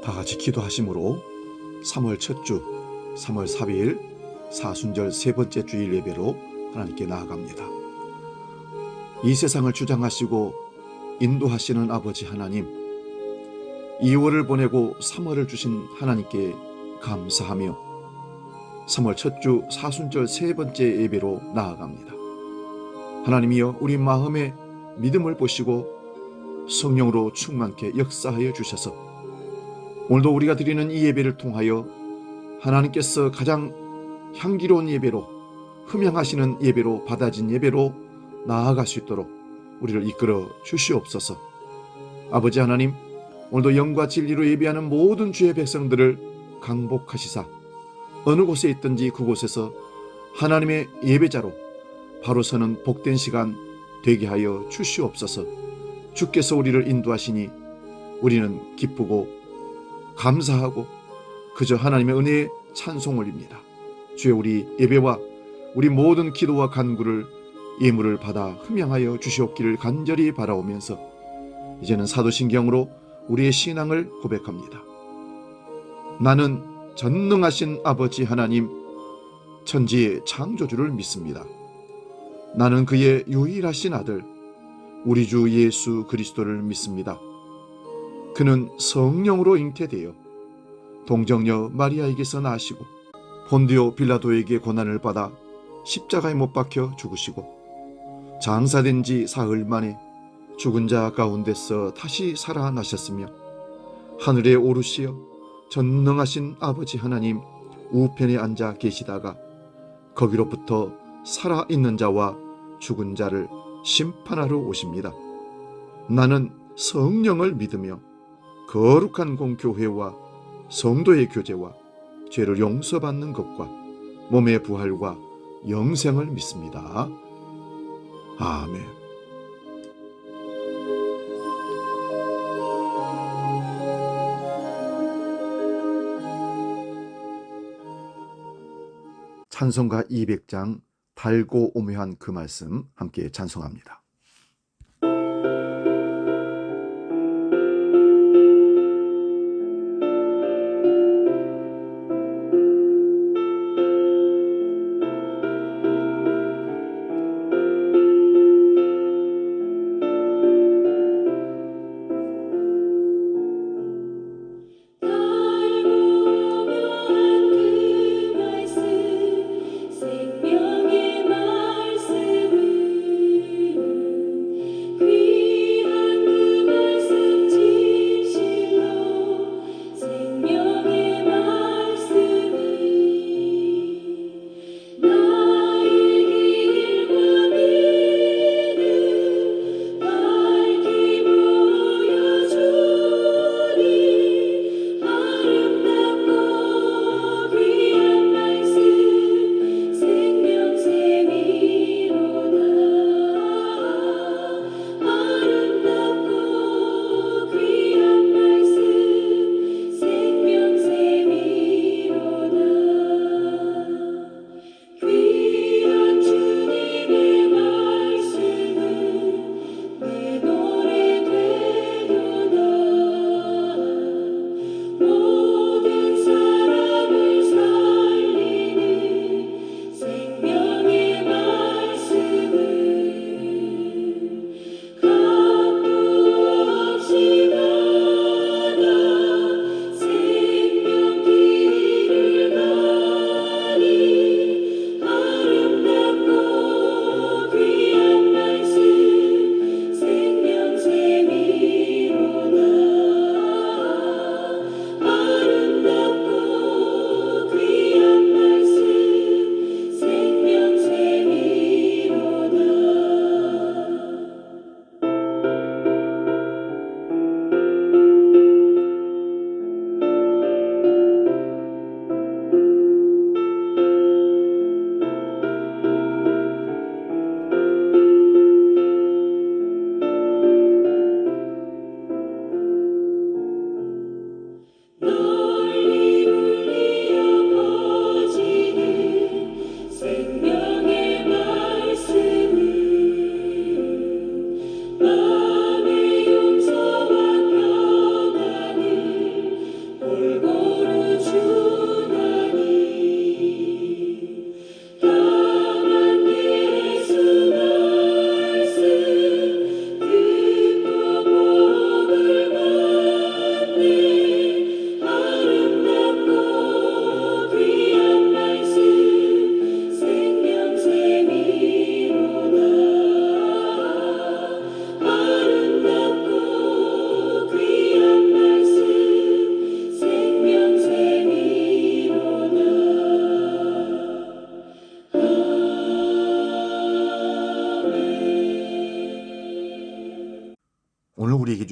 다같이 기도하심으로 3월 첫 주 3월 4일 사순절 세 번째 주일 예배로 하나님께 나아갑니다. 이 세상을 주장하시고 인도하시는 아버지 하나님, 2월을 보내고 3월을 주신 하나님께 감사하며 3월 첫 주 사순절 세 번째 예배로 나아갑니다. 하나님이여, 우리 마음의 믿음을 보시고 성령으로 충만케 역사하여 주셔서 오늘도 우리가 드리는 이 예배를 통하여 하나님께서 가장 향기로운 예배로, 흠향하시는 예배로, 받아진 예배로 나아갈 수 있도록 우리를 이끌어 주시옵소서. 아버지 하나님, 오늘도 영과 진리로 예배하는 모든 주의 백성들을 강복하시사 어느 곳에 있든지 그곳에서 하나님의 예배자로 바로 서는 복된 시간 되게 하여 주시옵소서. 주께서 우리를 인도하시니 우리는 기쁘고 감사하고 그저 하나님의 은혜에 찬송 올립니다. 주여, 우리 예배와 우리 모든 기도와 간구를 예물을 받아 흠양하여 주시옵기를 간절히 바라오면서 이제는 사도신경으로 우리의 신앙을 고백합니다. 나는 전능하신 아버지 하나님, 천지의 창조주를 믿습니다. 나는 그의 유일하신 아들 우리 주 예수 그리스도를 믿습니다. 그는 성령으로 잉태되어 동정녀 마리아에게서 나시고 본디오 빌라도에게 고난을 받아 십자가에 못 박혀 죽으시고 장사된 지 사흘 만에 죽은 자 가운데서 다시 살아나셨으며 하늘에 오르시어 전능하신 아버지 하나님 우편에 앉아 계시다가 거기로부터 살아있는 자와 죽은 자를 심판하러 오십니다. 나는 성령을 믿으며 거룩한 공교회와 성도의 교제와 죄를 용서받는 것과 몸의 부활과 영생을 믿습니다. 아멘. 찬송가 200장 달고 오묘한 그 말씀 함께 찬송합니다. 생명의 말씀을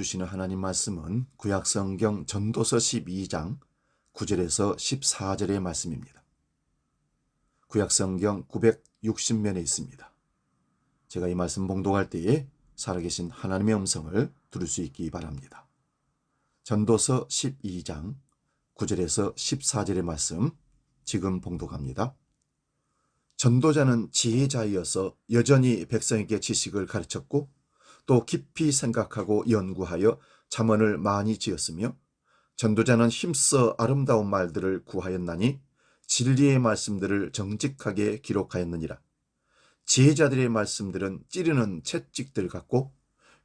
주시는 하나님 말씀은 구약성경 전도서 12장 9절에서 14절의 말씀입니다. 구약성경 960면에 있습니다. 제가 이 말씀 봉독할 때에 살아계신 하나님의 음성을 들을 수 있기 바랍니다. 전도서 12장 9절에서 14절의 말씀 지금 봉독합니다. 전도자는 지혜자이어서 여전히 백성에게 지식을 가르쳤고 또 깊이 생각하고 연구하여 잠언을 많이 지었으며 전도자는 힘써 아름다운 말들을 구하였나니 진리의 말씀들을 정직하게 기록하였느니라. 지혜자들의 말씀들은 찌르는 채찍들 같고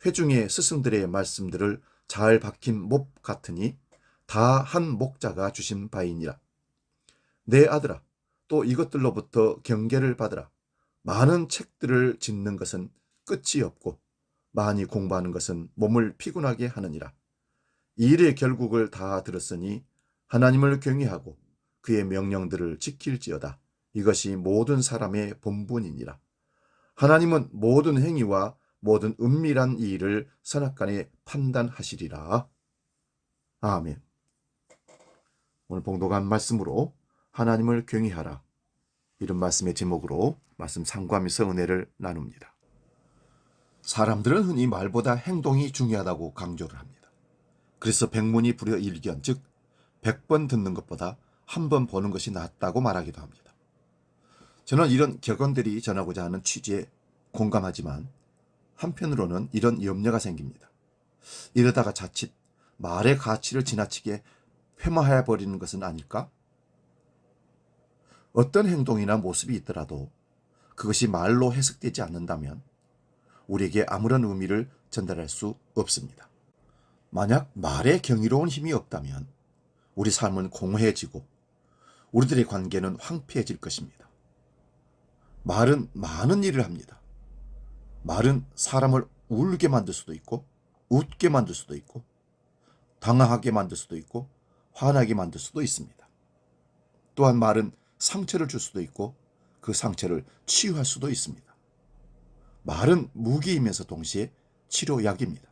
회중의 스승들의 말씀들을 잘 박힌 못 같으니 다 한 목자가 주신 바이니라. 내 아들아, 또 이것들로부터 경계를 받으라. 많은 책들을 짓는 것은 끝이 없고 많이 공부하는 것은 몸을 피곤하게 하느니라. 이 일의 결국을 다 들었으니 하나님을 경외하고 그의 명령들을 지킬지어다. 이것이 모든 사람의 본분이니라. 하나님은 모든 행위와 모든 은밀한 일을 선악간에 판단하시리라. 아멘. 오늘 봉독한 말씀으로 하나님을 경외하라, 이런 말씀의 제목으로 말씀 상고하면서 은혜를 나눕니다. 사람들은 흔히 말보다 행동이 중요하다고 강조를 합니다. 그래서 백문이 불여일견, 즉 100번 듣는 것보다 한 번 보는 것이 낫다고 말하기도 합니다. 저는 이런 격언들이 전하고자 하는 취지에 공감하지만 한편으로는 이런 염려가 생깁니다. 이러다가 자칫 말의 가치를 지나치게 폄하해 버리는 것은 아닐까? 어떤 행동이나 모습이 있더라도 그것이 말로 해석되지 않는다면 우리에게 아무런 의미를 전달할 수 없습니다. 만약 말에 경이로운 힘이 없다면 우리 삶은 공허해지고 우리들의 관계는 황폐해질 것입니다. 말은 많은 일을 합니다. 말은 사람을 울게 만들 수도 있고 웃게 만들 수도 있고 당황하게 만들 수도 있고 화나게 만들 수도 있습니다. 또한 말은 상처를 줄 수도 있고 그 상처를 치유할 수도 있습니다. 말은 무기이면서 동시에 치료약입니다.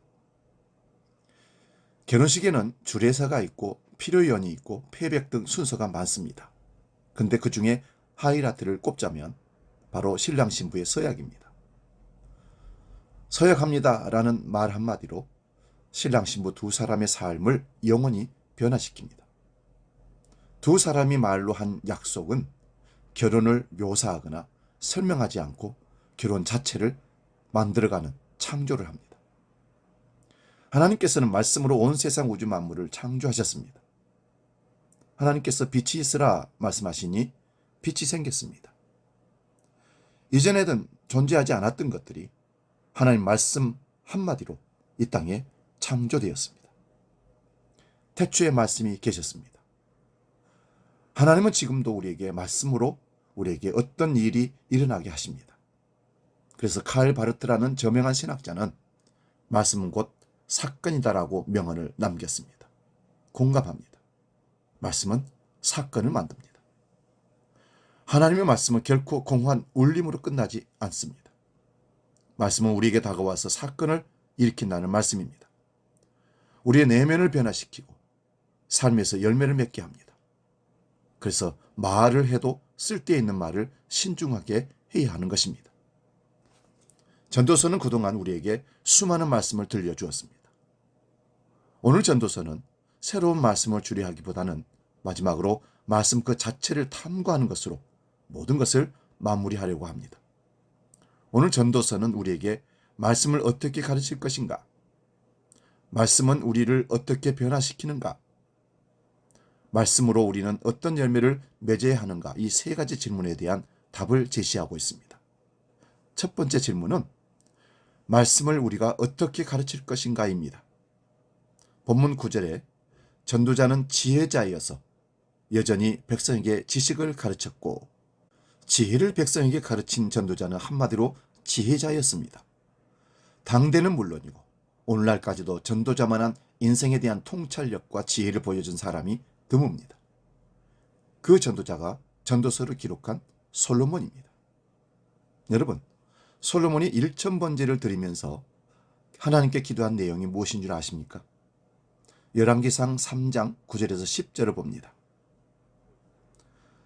결혼식에는 주례사가 있고 필요연이 있고 패백 등 순서가 많습니다. 근데 그 중에 하이라이트를 꼽자면 바로 신랑 신부의 서약입니다. 서약합니다 라는 말 한마디로 신랑 신부 두 사람의 삶을 영원히 변화시킵니다. 두 사람이 말로 한 약속은 결혼을 묘사하거나 설명하지 않고 결혼 자체를 만들어가는 창조를 합니다. 하나님께서는 말씀으로 온 세상 우주 만물을 창조하셨습니다. 하나님께서 빛이 있으라 말씀하시니 빛이 생겼습니다. 이전에는 존재하지 않았던 것들이 하나님 말씀 한마디로 이 땅에 창조되었습니다. 태초에 말씀이 계셨습니다. 하나님은 지금도 우리에게 말씀으로 우리에게 어떤 일이 일어나게 하십니다. 그래서 칼 바르트라는 저명한 신학자는 말씀은 곧 사건이다라고 명언을 남겼습니다. 공감합니다. 말씀은 사건을 만듭니다. 하나님의 말씀은 결코 공허한 울림으로 끝나지 않습니다. 말씀은 우리에게 다가와서 사건을 일으킨다는 말씀입니다. 우리의 내면을 변화시키고 삶에서 열매를 맺게 합니다. 그래서 말을 해도 쓸데있는 말을 신중하게 해야 하는 것입니다. 전도서는 그동안 우리에게 수많은 말씀을 들려주었습니다. 오늘 전도서는 새로운 말씀을 주례하기보다는 마지막으로 말씀 그 자체를 탐구하는 것으로 모든 것을 마무리하려고 합니다. 오늘 전도서는 우리에게 말씀을 어떻게 가르칠 것인가? 말씀은 우리를 어떻게 변화시키는가? 말씀으로 우리는 어떤 열매를 맺어야 하는가? 이 세 가지 질문에 대한 답을 제시하고 있습니다. 첫 번째 질문은 말씀을 우리가 어떻게 가르칠 것인가입니다. 본문 9절에 전도자는 지혜자이어서 여전히 백성에게 지식을 가르쳤고, 지혜를 백성에게 가르친 전도자는 한마디로 지혜자였습니다. 당대는 물론이고 오늘날까지도 전도자만한 인생에 대한 통찰력과 지혜를 보여준 사람이 드뭅니다. 그 전도자가 전도서를 기록한 솔로몬입니다. 여러분, 솔로몬이 1000번제를 드리면서 하나님께 기도한 내용이 무엇인 줄 아십니까? 열왕기상 3장 9절에서 10절을 봅니다.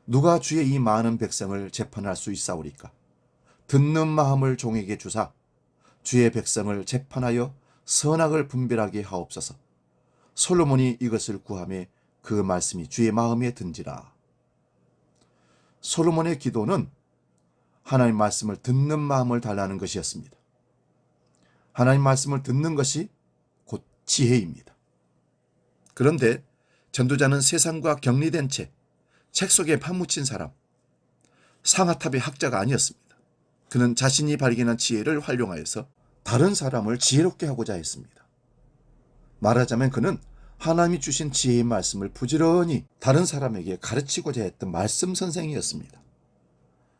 누가 주의 이 많은 백성을 재판할 수 있사오리까? 듣는 마음을 종에게 주사 주의 백성을 재판하여 선악을 분별하게 하옵소서. 솔로몬이 이것을 구하매 그 말씀이 주의 마음에 든지라. 솔로몬의 기도는 하나님 말씀을 듣는 마음을 달라는 것이었습니다. 하나님 말씀을 듣는 것이 곧 지혜입니다. 그런데 전도자는 세상과 격리된 채 책 속에 파묻힌 사람, 상아탑의 학자가 아니었습니다. 그는 자신이 발견한 지혜를 활용하여서 다른 사람을 지혜롭게 하고자 했습니다. 말하자면 그는 하나님이 주신 지혜의 말씀을 부지런히 다른 사람에게 가르치고자 했던 말씀 선생이었습니다.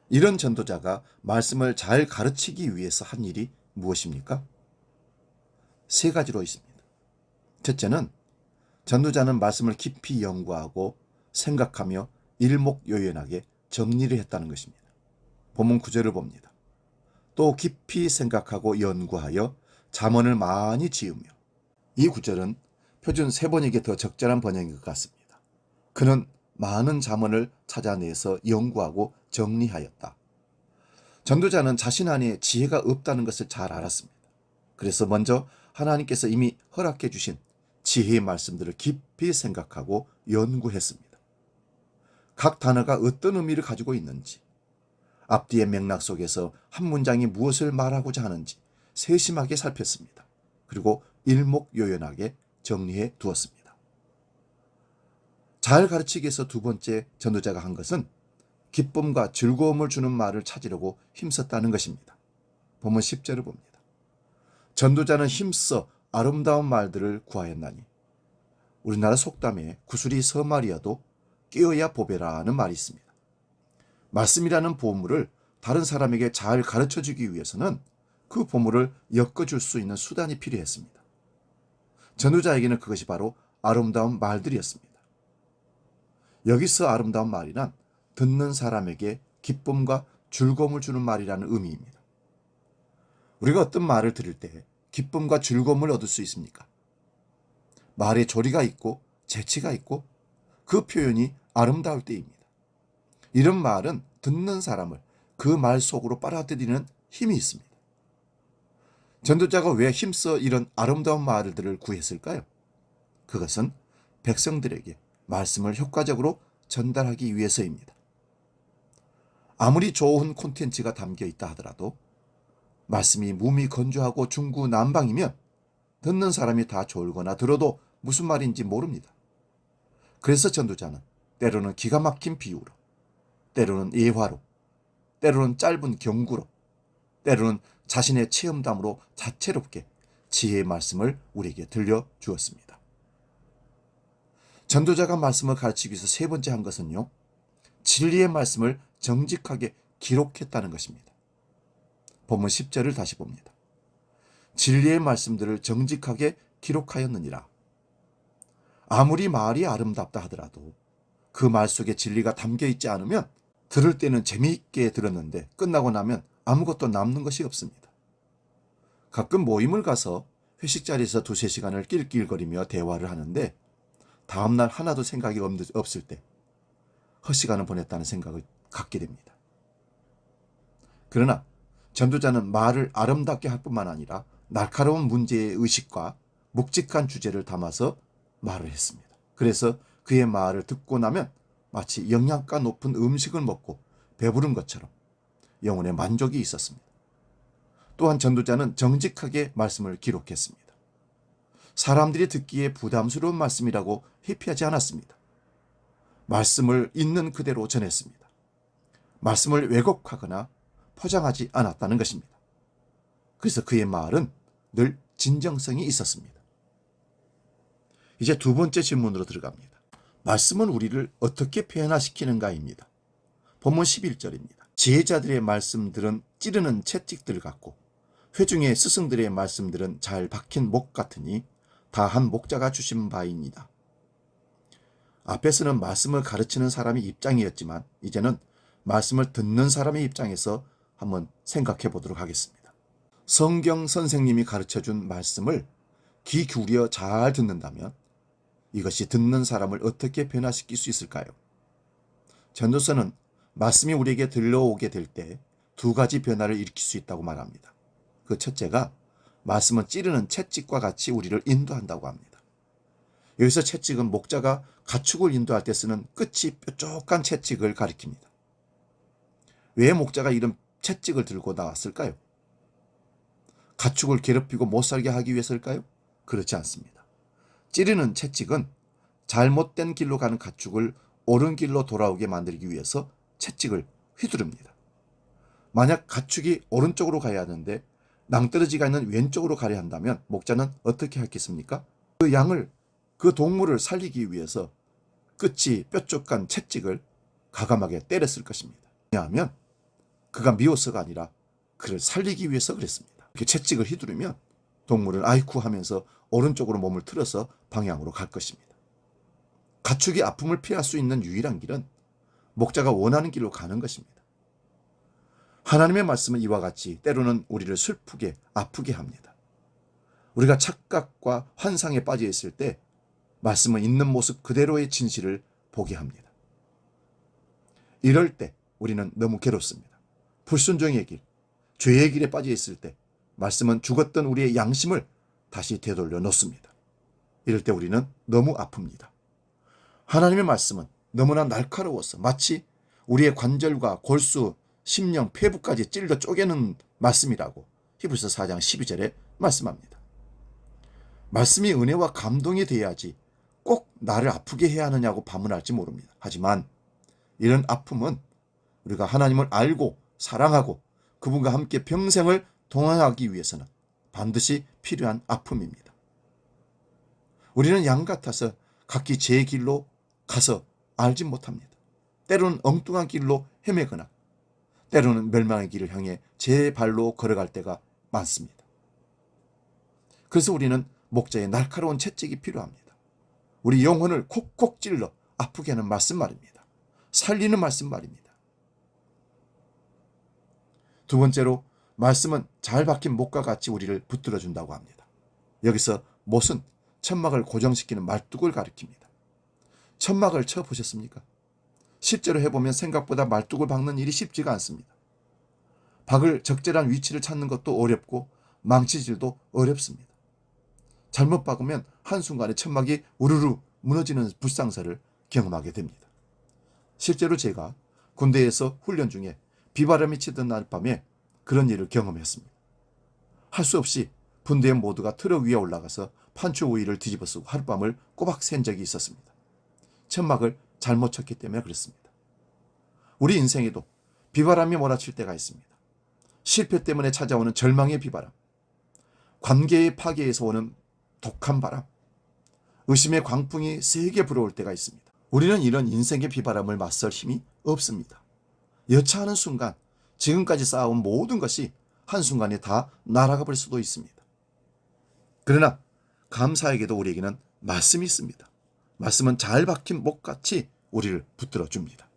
이런 전도자가 말씀을 잘 가르치기 위해서 한 일이 무엇입니까? 세 가지로 있습니다. 첫째는 전도자는 말씀을 깊이 연구하고 생각하며 일목요연하게 정리를 했다는 것입니다. 본문 9절을 봅니다. 또 깊이 생각하고 연구하여 잠언을 많이 지으며. 이 구절은 표준 세번역에 더 적절한 번역인 것 같습니다. 그는 많은 잠언을 찾아내서 연구하고 정리하였다. 전도자는 자신 안에 지혜가 없다는 것을 잘 알았습니다. 그래서 먼저 하나님께서 이미 허락해 주신 지혜의 말씀들을 깊이 생각하고 연구했습니다. 각 단어가 어떤 의미를 가지고 있는지, 앞뒤의 맥락 속에서 한 문장이 무엇을 말하고자 하는지 세심하게 살폈습니다. 그리고 일목요연하게 정리해 두었습니다. 잘 가르치기 위해서 두 번째 전도자가 한 것은 기쁨과 즐거움을 주는 말을 찾으려고 힘썼다는 것입니다. 본문 10절을 봅니다. 전도자는 힘써 아름다운 말들을 구하였나니. 우리나라 속담에 구슬이 서말이어도 끼어야 보배라는 말이 있습니다. 말씀이라는 보물을 다른 사람에게 잘 가르쳐주기 위해서는 그 보물을 엮어줄 수 있는 수단이 필요했습니다. 전도자에게는 그것이 바로 아름다운 말들이었습니다. 여기서 아름다운 말이란 듣는 사람에게 기쁨과 즐거움을 주는 말이라는 의미입니다. 우리가 어떤 말을 들을 때 기쁨과 즐거움을 얻을 수 있습니까? 말에 조리가 있고 재치가 있고 그 표현이 아름다울 때입니다. 이런 말은 듣는 사람을 그 말 속으로 빨아들이는 힘이 있습니다. 전도자가 왜 힘써 이런 아름다운 말들을 구했을까요? 그것은 백성들에게 말씀을 효과적으로 전달하기 위해서입니다. 아무리 좋은 콘텐츠가 담겨 있다 하더라도 말씀이 몸이 건조하고 중구난방이면 듣는 사람이 다 졸거나 들어도 무슨 말인지 모릅니다. 그래서 전도자는 때로는 기가 막힌 비유로, 때로는 예화로, 때로는 짧은 경구로, 때로는 자신의 체험담으로 다채롭게 지혜의 말씀을 우리에게 들려주었습니다. 전도자가 말씀을 가르치기 위해서 세 번째 한 것은요, 진리의 말씀을 정직하게 기록했다는 것입니다. 본문 10절을 다시 봅니다. 진리의 말씀들을 정직하게 기록하였느니라. 아무리 말이 아름답다 하더라도 그 말 속에 진리가 담겨 있지 않으면 들을 때는 재미있게 들었는데 끝나고 나면 아무것도 남는 것이 없습니다. 가끔 모임을 가서 회식 자리에서 두세 시간을 낄낄거리며 대화를 하는데 다음날 하나도 생각이 없을 때 헛시간을 보냈다는 생각을 갖게 됩니다. 그러나 전도자는 말을 아름답게 할 뿐만 아니라 날카로운 문제의 의식과 묵직한 주제를 담아서 말을 했습니다. 그래서 그의 말을 듣고 나면 마치 영양가 높은 음식을 먹고 배부른 것처럼 영혼의 만족이 있었습니다. 또한 전도자는 정직하게 말씀을 기록했습니다. 사람들이 듣기에 부담스러운 말씀이라고 회피하지 않았습니다. 말씀을 있는 그대로 전했습니다. 말씀을 왜곡하거나 포장하지 않았다는 것입니다. 그래서 그의 말은 늘 진정성이 있었습니다. 이제 두 번째 질문으로 들어갑니다. 말씀은 우리를 어떻게 변화시키는가입니다. 본문 11절입니다. 지혜자들의 말씀들은 찌르는 채찍들 같고 회중의 스승들의 말씀들은 잘 박힌 목 같으니 다 한 목자가 주신 바입니다. 앞에서는 말씀을 가르치는 사람의 입장이었지만 이제는 말씀을 듣는 사람의 입장에서 한번 생각해 보도록 하겠습니다. 성경 선생님이 가르쳐준 말씀을 귀 기울여 잘 듣는다면 이것이 듣는 사람을 어떻게 변화시킬 수 있을까요? 전도서는 말씀이 우리에게 들려오게 될 때 두 가지 변화를 일으킬 수 있다고 말합니다. 그 첫째가 말씀은 찌르는 채찍과 같이 우리를 인도한다고 합니다. 여기서 채찍은 목자가 가축을 인도할 때 쓰는 끝이 뾰족한 채찍을 가리킵니다. 왜 목자가 이런 채찍을 들고 나왔을까요? 가축을 괴롭히고 못살게 하기 위해서일까요? 그렇지 않습니다. 찌르는 채찍은 잘못된 길로 가는 가축을 옳은 길로 돌아오게 만들기 위해서 채찍을 휘두릅니다. 만약 가축이 오른쪽으로 가야 하는데 낭떠러지가 있는 왼쪽으로 가려 한다면 목자는 어떻게 하겠습니까? 그 동물을 살리기 위해서 끝이 뾰족한 채찍을 가감하게 때렸을 것입니다. 왜냐하면 그가 미워서가 아니라 그를 살리기 위해서 그랬습니다. 이렇게 채찍을 휘두르면 동물은 아이쿠 하면서 오른쪽으로 몸을 틀어서 방향으로 갈 것입니다. 가축이 아픔을 피할 수 있는 유일한 길은 목자가 원하는 길로 가는 것입니다. 하나님의 말씀은 이와 같이 때로는 우리를 슬프게 아프게 합니다. 우리가 착각과 환상에 빠져 있을 때 말씀은 있는 모습 그대로의 진실을 보게 합니다. 이럴 때 우리는 너무 괴롭습니다. 불순종의 길, 죄의 길에 빠져 있을 때 말씀은 죽었던 우리의 양심을 다시 되돌려 놓습니다. 이럴 때 우리는 너무 아픕니다. 하나님의 말씀은 너무나 날카로워서 마치 우리의 관절과 골수, 심령, 폐부까지 찔러 쪼개는 말씀이라고 히브리서 4장 12절에 말씀합니다. 말씀이 은혜와 감동이 돼야지 꼭 나를 아프게 해야 하느냐고 반문할지 모릅니다. 하지만 이런 아픔은 우리가 하나님을 알고 사랑하고 그분과 함께 평생을 동행하기 위해서는 반드시 필요한 아픔입니다. 우리는 양 같아서 각기 제 길로 가서 알지 못합니다. 때로는 엉뚱한 길로 헤매거나 때로는 멸망의 길을 향해 제 발로 걸어갈 때가 많습니다. 그래서 우리는 목자의 날카로운 채찍이 필요합니다. 우리 영혼을 콕콕 찔러 아프게 하는 말씀 말입니다. 살리는 말씀 말입니다. 두 번째로 말씀은 잘 박힌 못과 같이 우리를 붙들어 준다고 합니다. 여기서 못은 천막을 고정시키는 말뚝을 가리킵니다. 천막을 쳐보셨습니까? 실제로 해보면 생각보다 말뚝을 박는 일이 쉽지가 않습니다. 박을 적절한 위치를 찾는 것도 어렵고 망치질도 어렵습니다. 잘못 박으면 한순간에 천막이 우르르 무너지는 불상사를 경험하게 됩니다. 실제로 제가 군대에서 훈련 중에 비바람이 치던 날 밤에 그런 일을 경험했습니다. 할 수 없이 분대원 모두가 트럭 위에 올라가서 판초 우위를 뒤집어 쓰고 하룻밤을 꼬박 샌 적이 있었습니다. 천막을 잘못 쳤기 때문에 그렇습니다. 우리 인생에도 비바람이 몰아칠 때가 있습니다. 실패 때문에 찾아오는 절망의 비바람, 관계의 파괴에서 오는 독한 바람, 의심의 광풍이 세게 불어올 때가 있습니다. 우리는 이런 인생의 비바람을 맞설 힘이 없습니다. 여차하는 순간 지금까지 쌓아온 모든 것이 한순간에 다 날아가 버릴 수도 있습니다. 그러나 감사하게도 우리에게는 말씀이 있습니다. 말씀은 잘 박힌 목같이 우리를 붙들어 줍니다.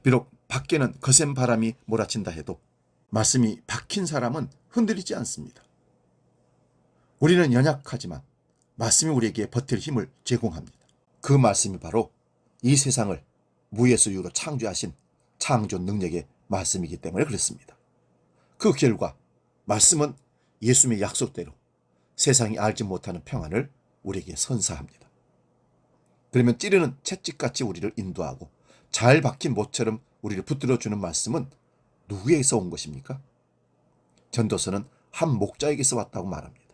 비록 밖에는 거센 바람이 몰아친다 해도 말씀이 박힌 사람은 흔들리지 않습니다. 우리는 연약하지만 말씀이 우리에게 버틸 힘을 제공합니다. 그 말씀이 바로 이 세상을 무에서 유로 창조하신 창조 능력의 말씀이기 때문에 그렇습니다. 그 결과 말씀은 예수님의 약속대로 세상이 알지 못하는 평안을 우리에게 선사합니다. 그러면 찌르는 채찍같이 우리를 인도하고 잘 박힌 못처럼 우리를 붙들어주는 말씀은 누구에게서 온 것입니까? 전도서는 한 목자에게서 왔다고 말합니다.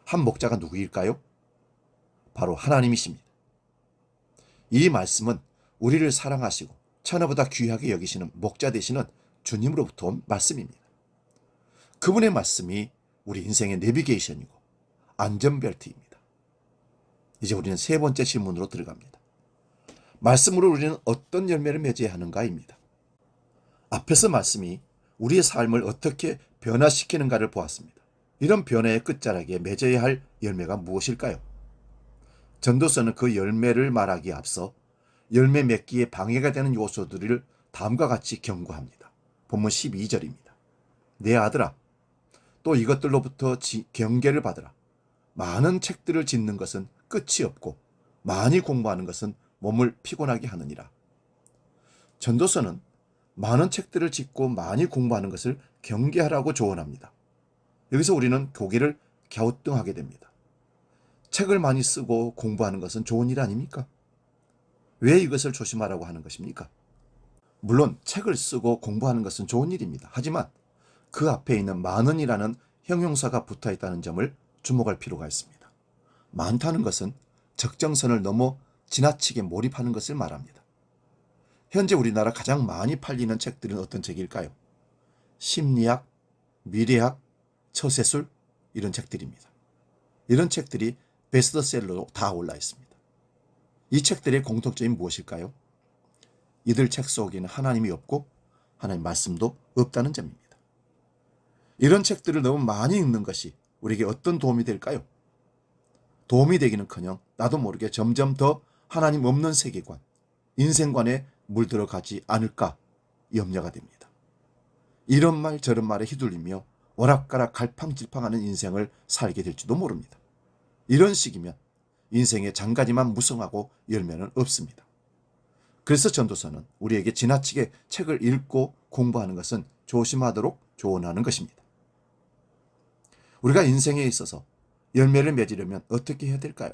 한 목자가 누구일까요? 바로 하나님이십니다. 이 말씀은 우리를 사랑하시고 천하보다 귀하게 여기시는 목자 되시는 주님으로부터 온 말씀입니다. 그분의 말씀이 우리 인생의 내비게이션이고 안전벨트입니다. 이제 우리는 세 번째 질문으로 들어갑니다. 말씀으로 우리는 어떤 열매를 맺어야 하는가입니다. 앞에서 말씀이 우리의 삶을 어떻게 변화시키는가를 보았습니다. 이런 변화의 끝자락에 맺어야 할 열매가 무엇일까요? 전도서는 그 열매를 말하기에 앞서 열매 맺기에 방해가 되는 요소들을 다음과 같이 경고합니다. 본문 12절입니다. 내 아들아, 또 이것들로부터 경계를 받으라. 많은 책들을 짓는 것은 끝이 없고 많이 공부하는 것은 몸을 피곤하게 하느니라. 전도서는 많은 책들을 짓고 많이 공부하는 것을 경계하라고 조언합니다. 여기서 우리는 고개를 갸우뚱하게 됩니다. 책을 많이 쓰고 공부하는 것은 좋은 일 아닙니까? 왜 이것을 조심하라고 하는 것입니까? 물론 책을 쓰고 공부하는 것은 좋은 일입니다. 하지만 그 앞에 있는 많은이라는 형용사가 붙어 있다는 점을 주목할 필요가 있습니다. 많다는 것은 적정선을 넘어 지나치게 몰입하는 것을 말합니다. 현재 우리나라 가장 많이 팔리는 책들은 어떤 책일까요? 심리학, 미래학, 처세술 이런 책들입니다. 이런 책들이 베스트셀러로 다 올라 있습니다. 이 책들의 공통점이 무엇일까요? 이들 책 속에는 하나님이 없고 하나님 말씀도 없다는 점입니다. 이런 책들을 너무 많이 읽는 것이 우리에게 어떤 도움이 될까요? 도움이 되기는커녕 나도 모르게 점점 더 하나님 없는 세계관, 인생관에 물들어가지 않을까 염려가 됩니다. 이런 말 저런 말에 휘둘리며 오락가락 갈팡질팡하는 인생을 살게 될지도 모릅니다. 이런 식이면 인생에 장가지만 무성하고 열매는 없습니다. 그래서 전도서는 우리에게 지나치게 책을 읽고 공부하는 것은 조심하도록 조언하는 것입니다. 우리가 인생에 있어서 열매를 맺으려면 어떻게 해야 될까요?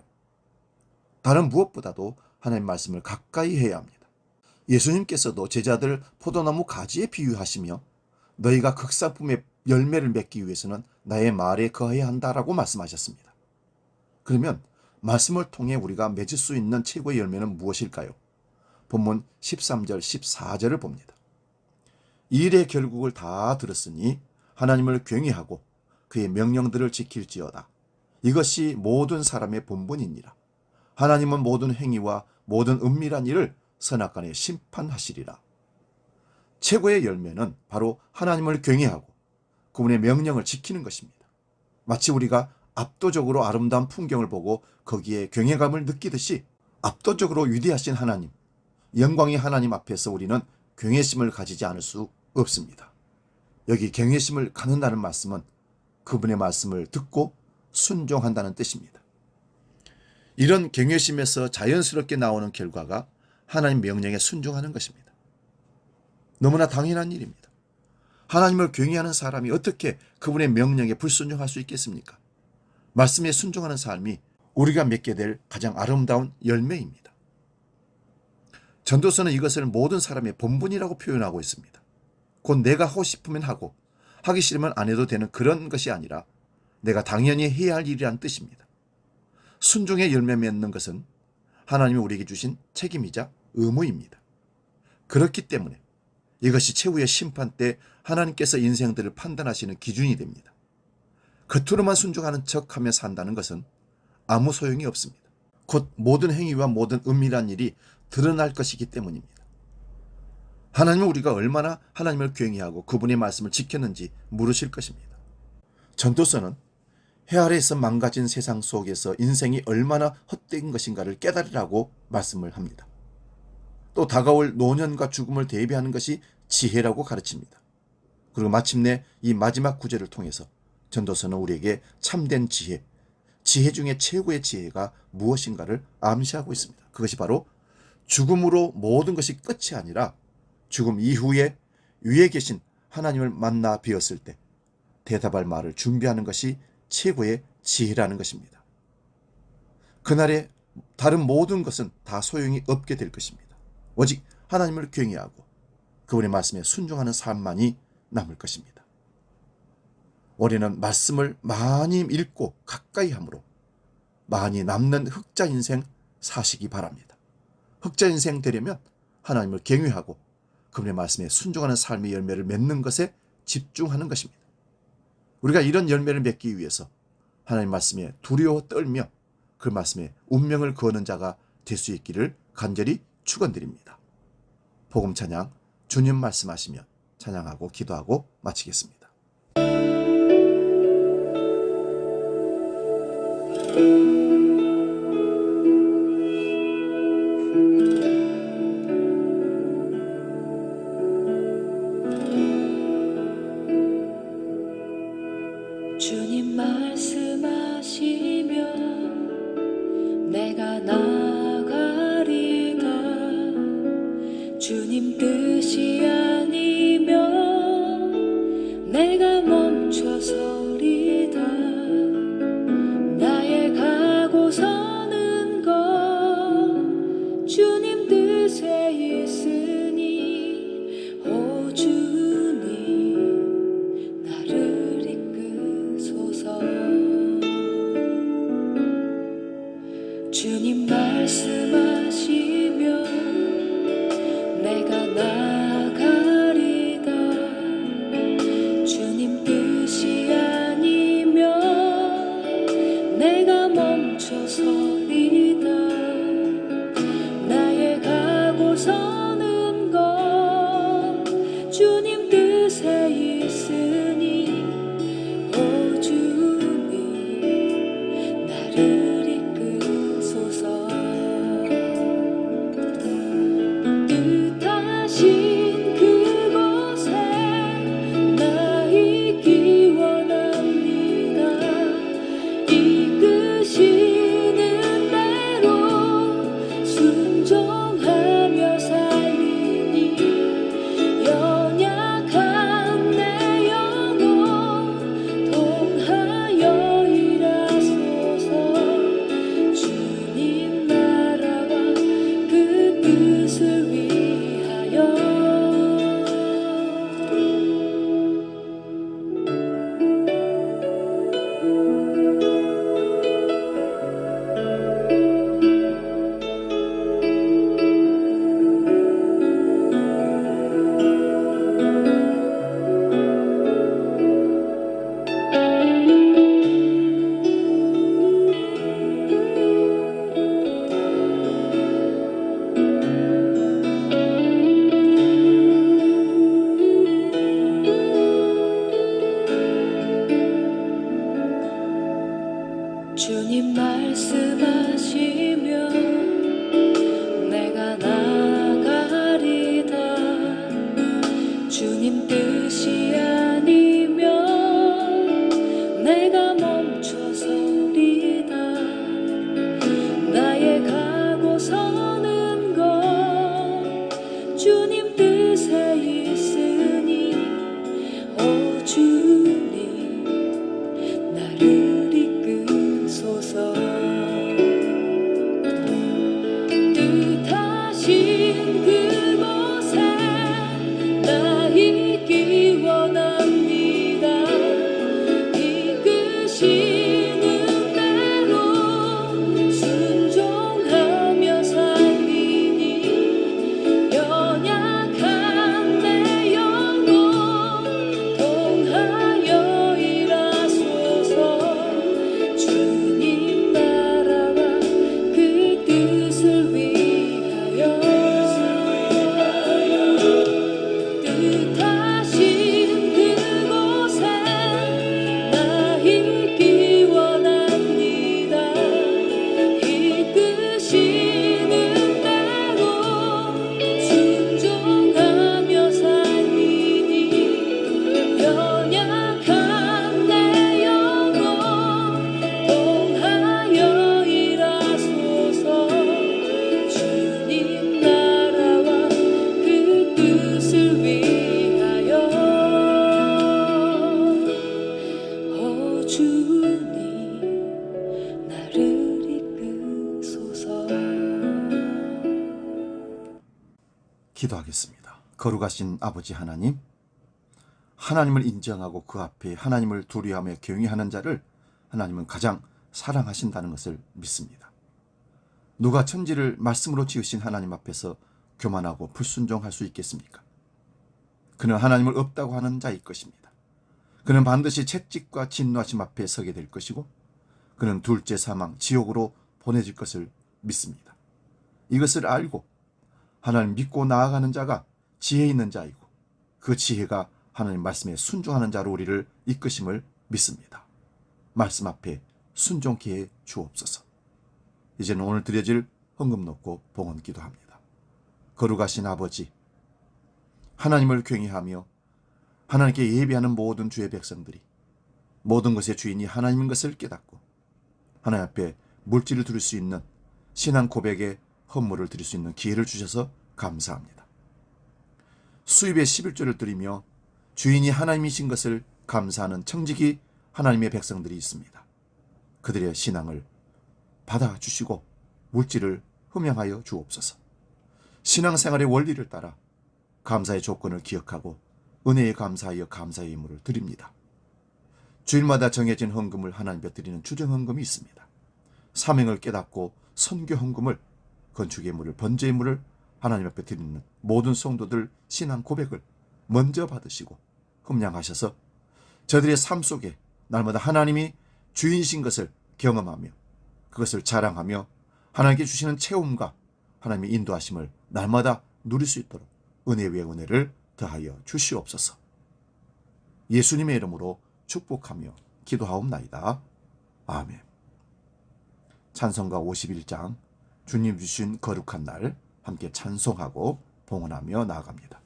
다른 무엇보다도 하나님 말씀을 가까이 해야 합니다. 예수님께서도 제자들 포도나무 가지에 비유하시며 너희가 극사품의 열매를 맺기 위해서는 나의 말에 거해야 한다라고 말씀하셨습니다. 그러면 말씀을 통해 우리가 맺을 수 있는 최고의 열매는 무엇일까요? 본문 13절 14절을 봅니다. 이 일의 결국을 다 들었으니 하나님을 경외하고 그의 명령들을 지킬지어다. 이것이 모든 사람의 본분이니라. 하나님은 모든 행위와 모든 은밀한 일을 선악간에 심판하시리라. 최고의 열매는 바로 하나님을 경외하고 그분의 명령을 지키는 것입니다. 마치 우리가 압도적으로 아름다운 풍경을 보고 거기에 경외감을 느끼듯이 압도적으로 위대하신 하나님, 영광의 하나님 앞에서 우리는 경외심을 가지지 않을 수 없습니다. 여기 경외심을 갖는다는 말씀은 그분의 말씀을 듣고 순종한다는 뜻입니다. 이런 경외심에서 자연스럽게 나오는 결과가 하나님 명령에 순종하는 것입니다. 너무나 당연한 일입니다. 하나님을 경외하는 사람이 어떻게 그분의 명령에 불순종할 수 있겠습니까? 말씀에 순종하는 삶이 우리가 맺게 될 가장 아름다운 열매입니다. 전도서는 이것을 모든 사람의 본분이라고 표현하고 있습니다. 곧 내가 하고 싶으면 하고 하기 싫으면 안 해도 되는 그런 것이 아니라 내가 당연히 해야 할 일이란 뜻입니다. 순종의 열매 맺는 것은 하나님이 우리에게 주신 책임이자 의무입니다. 그렇기 때문에 이것이 최후의 심판 때 하나님께서 인생들을 판단하시는 기준이 됩니다. 겉으로만 순종하는 척하며 산다는 것은 아무 소용이 없습니다. 곧 모든 행위와 모든 은밀한 일이 드러날 것이기 때문입니다. 하나님은 우리가 얼마나 하나님을 경외하고 그분의 말씀을 지켰는지 물으실 것입니다. 전도서는 해 아래에서 망가진 세상 속에서 인생이 얼마나 헛된 것인가를 깨달으라고 말씀을 합니다. 또 다가올 노년과 죽음을 대비하는 것이 지혜라고 가르칩니다. 그리고 마침내 이 마지막 구절을 통해서 전도서는 우리에게 참된 지혜, 지혜 중에 최고의 지혜가 무엇인가를 암시하고 있습니다. 그것이 바로 죽음으로 모든 것이 끝이 아니라 죽음 이후에 위에 계신 하나님을 만나 뵈었을 때 대답할 말을 준비하는 것이 최고의 지혜라는 것입니다. 그날에 다른 모든 것은 다 소용이 없게 될 것입니다. 오직 하나님을 경외하고 그분의 말씀에 순종하는 삶만이 남을 것입니다. 올해는 말씀을 많이 읽고 가까이 함으로 많이 남는 흑자 인생 사시기 바랍니다. 흑자 인생 되려면 하나님을 경외하고 그분의 말씀에 순종하는 삶의 열매를 맺는 것에 집중하는 것입니다. 우리가 이런 열매를 맺기 위해서 하나님 말씀에 두려워 떨며 그 말씀에 운명을 거는 자가 될 수 있기를 간절히 축원드립니다. 복음 찬양 주님 말씀하시며 찬양하고 기도하고 마치겠습니다. 내가 나가리다. 주님 뜻이 아니면 내가 멈춰서리다. 나의 가고 서는 것 주님 뜻에 있으니 오 주님 나를 이끄소서. 주님 말씀하시면 내가 나가리다. 주님 뜻이 아니면 내가 멈춰서리다. 나의 가고 서는 것 주님 뜻에 있으니 오 주님 나를 뜻하신 그곳에 나 있기 원합니다. 이끄시는 대로 순종하며 살리니 연약한 내 영혼 통하여 일하소서. 주님 나라와 그 뜻을 위하여. 주님 말씀하시면 내가 나가리다. 주님 뜻이 아니면 내가 멈춰서리다. 나의 가고 서는 것 주님 뜻에 있으니 오 주님 나를 뜻하신 그곳에 나 있기 원합니다. 이끄시는 대로 순종하며 살리니 연약한 내 영혼 통하여 일하소서. 주님 나라와 그 뜻을 위하여. 뜻하신 그곳에 나 있기 원합니다. 이끄시는 대로 순종하며 살리니 연약한 내 영혼 통하여 일하소서. 주님 나라와 그 뜻을 위하여. 오 주님 나를 이끄소서. 기도하겠습니다. 거룩하신 아버지 하나님, 하나님을 인정하고 그 앞에 하나님을 두려워하며 경외하는 자를 하나님은 가장 사랑하신다는 것을 믿습니다. 누가 천지를 말씀으로 지으신 하나님 앞에서 교만하고 불순종할 수 있겠습니까? 그는 하나님을 없다고 하는 자일 것입니다. 그는 반드시 채찍과 진노하심 앞에 서게 될 것이고 그는 둘째 사망 지옥으로 보내질 것을 믿습니다. 이것을 알고 하나님 믿고 나아가는 자가 지혜 있는 자이고 그 지혜가 하나님 말씀에 순종하는 자로 우리를 이끄심을 믿습니다. 말씀 앞에 순종케 해 주옵소서. 이제는 오늘 드려질 헌금 놓고 봉헌 기도합니다. 거룩하신 아버지, 하나님을 경외하며 하나님께 예배하는 모든 주의 백성들이 모든 것의 주인이 하나님인 것을 깨닫고 하나님 앞에 물질을 드릴 수 있는 신앙 고백에 헌물을 드릴 수 있는 기회를 주셔서 감사합니다. 수입의 11조를 드리며 주인이 하나님이신 것을 감사하는 청지기 하나님의 백성들이 있습니다. 그들의 신앙을 받아주시고 물질을 흠양하여 주옵소서. 신앙생활의 원리를 따라 감사의 조건을 기억하고 은혜에 감사하여 감사의 의무를 드립니다. 주일마다 정해진 헌금을 하나님께 드리는 주정헌금이 있습니다. 사명을 깨닫고 선교 헌금을, 건축의 물을, 번제의 물을 하나님 앞에 드리는 모든 성도들 신앙 고백을 먼저 받으시고 흠양하셔서 저들의 삶 속에 날마다 하나님이 주인이신 것을 경험하며 그것을 자랑하며 하나님께 주시는 체험과 하나님의 인도하심을 날마다 누릴 수 있도록 은혜 위에 은혜를 더하여 주시옵소서. 예수님의 이름으로 축복하며 기도하옵나이다. 아멘. 찬송가 51장 주님 주신 거룩한 날 함께 찬송하고 봉헌하며 나아갑니다.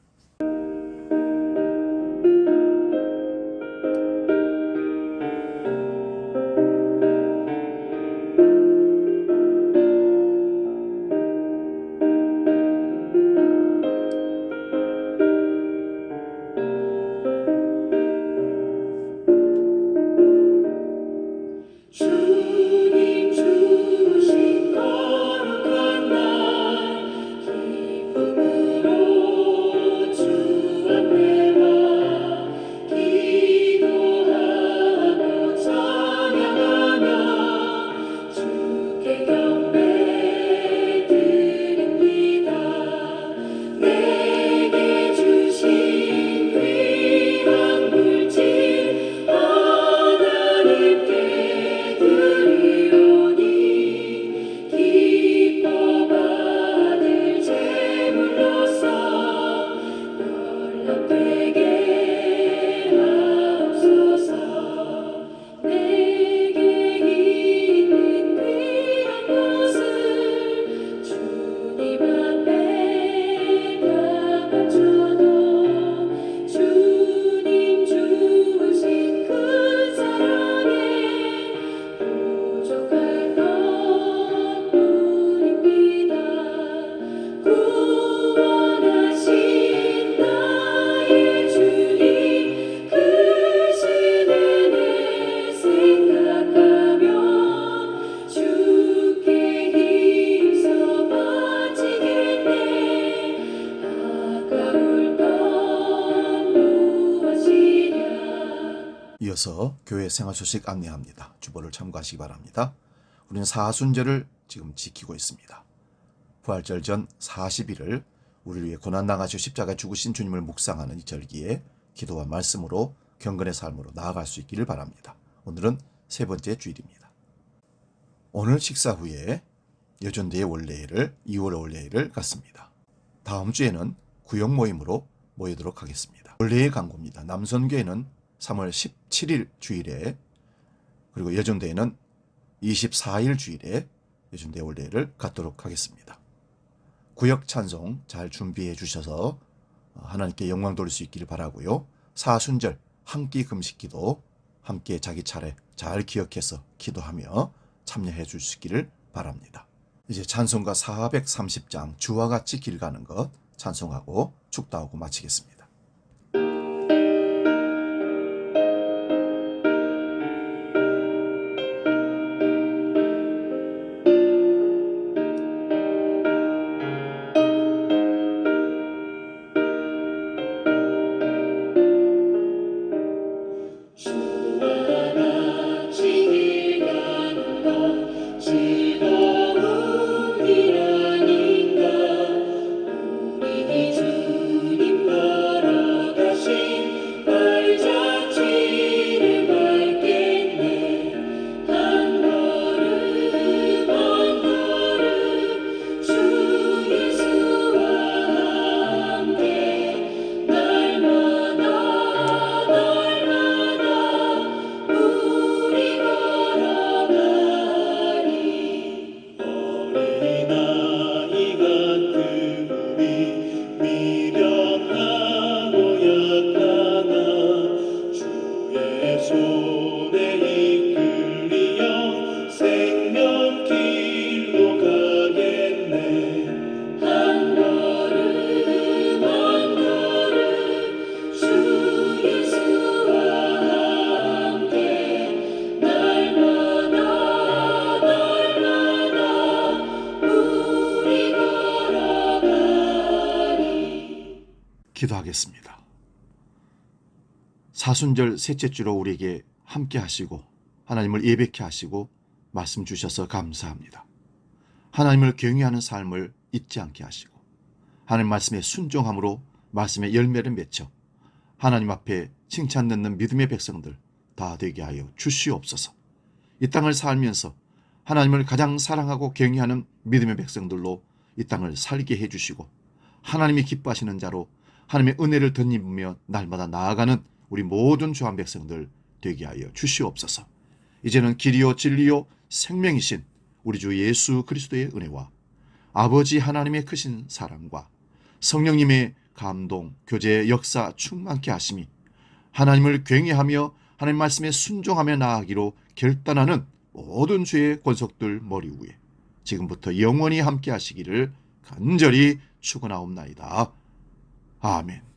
주님 주신 거룩한 날 기쁨으로 주 앞에 와 기도하고 찬양하며 주께 경배 드립니다. 내게 주신 귀한 물질 하나님께 드리오니 기뻐 받을 제물로서 연락되게 하옵소서. 내게 있는 귀한 것을 주님 앞에 다 바쳐도 주님 주신 그 사랑에 부족할 것뿐입니다. 구원하신 나의 주님 그 시대를 생각하며 주께 힘써 바치겠네. 아까울 것 무엇이냐. 이어서 교회 생활 소식 안내합니다. 주보를 참고하시기 바랍니다. 우리는 사순절을 지금 지키고 있습니다. 부활절 전 40일을 우리를 위해 고난당하시고 십자가에 죽으신 주님을 묵상하는 이 절기에 기도와 말씀으로 경건의 삶으로 나아갈 수 있기를 바랍니다. 오늘은 세 번째 주일입니다. 오늘 식사 후에 여전대의 원래일을 2월 원래일을 갖습니다. 다음 주에는 구역 모임으로 모이도록 하겠습니다. 원래의 광고입니다. 남선교회는 3월 17일 주일에 그리고 여전대회는 24일 주일에 여전대 원래를 갖도록 하겠습니다. 구역 찬송 잘 준비해 주셔서 하나님께 영광 돌릴 수 있기를 바라고요. 사순절 한 끼 금식 기도 함께 자기 차례 잘 기억해서 기도하며 참여해 줄 수 있기를 바랍니다. 이제 찬송가 430장 주와 같이 길 가는 것 찬송하고 축도하고 마치겠습니다. 즐거운 일 아닌가. 우리 주님과 기도하겠습니다. 사순절 셋째 주로 우리에게 함께 하시고 하나님을 예배케 하시고 말씀 주셔서 감사합니다. 하나님을 경외하는 삶을 잊지 않게 하시고 하나님 말씀에 순종함으로 말씀의 열매를 맺혀 하나님 앞에 칭찬 듣는 믿음의 백성들 다 되게 하여 주시옵소서. 이 땅을 살면서 하나님을 가장 사랑하고 경외하는 믿음의 백성들로 이 땅을 살게 해주시고 하나님이 기뻐하시는 자로 하나님의 은혜를 덧입으며 날마다 나아가는 우리 모든 주한 백성들 되게 하여 주시옵소서. 이제는 길이요 진리요 생명이신 우리 주 예수 그리스도의 은혜와 아버지 하나님의 크신 사랑과 성령님의 감동, 교제, 역사 충만케 하심이 하나님을 경외하며 하나님 말씀에 순종하며 나아가기로 결단하는 모든 주의 권속들 머리 위에 지금부터 영원히 함께 하시기를 간절히 축원하옵나이다. 아멘.